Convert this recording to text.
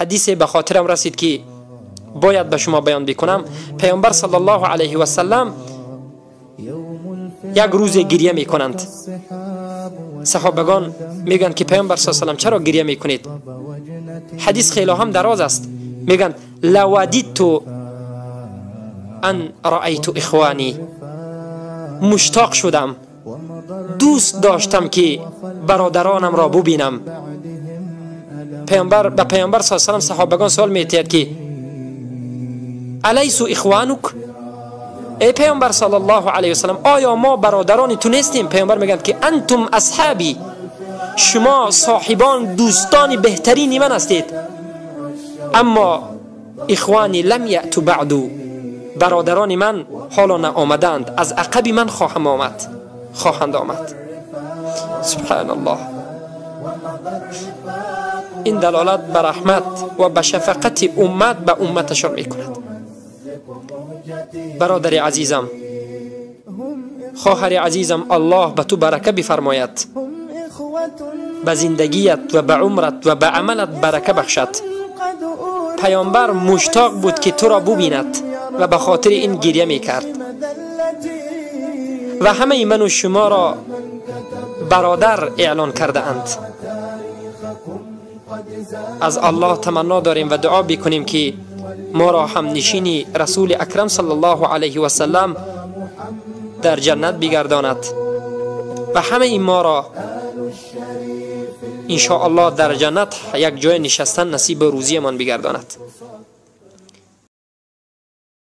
حدیث به خاطرم رسید که باید به شما بیان بکنم. پیامبر صلی الله علیه و سلم یک روز گریه میکنند. صحابگان میگن که پیامبر صلی الله علیه و سلم چرا گریه میکنید؟ حدیث خیلی هم دراز است. میگن لودیت ان رأیت اخوانی، مشتاق شدم، دوست داشتم که برادرانم را ببینم. پیامبر صلی الله علیه و سلم صحابگان سوال می‌کردند که الیسوا اخوانک، ای پیامبر صلی الله علیه و سلم آیا ما برادران تو نیستیم؟ پیامبر میگن که انتم اصحابی، شما صاحبان دوستان بهترین من هستید. اما اخوانی لم یأتوا بعد، برادران من حالا نآمدند، از عقب من خواهند آمد. سبحان الله. این دلالت بر رحمت و به شفقت امت به امتشان میکند. برادر عزیزم، خواهر عزیزم، الله به تو برکه بفرماید، به زندگیت و به عمرت و به عملت برکه بخشد. پیامبر مشتاق بود که تو را ببیند و به خاطر این گریه میکرد. و همه من و شما را برادر اعلان کرده اند. از الله تمنا داریم و دعا بکنیم که ما را هم نشینی رسول اکرم صلی الله علیه و سلم در جنت بگرداند و همه این ما را ان شاء الله در جنت یک جای نشستن نصیب روزی من بگرداند.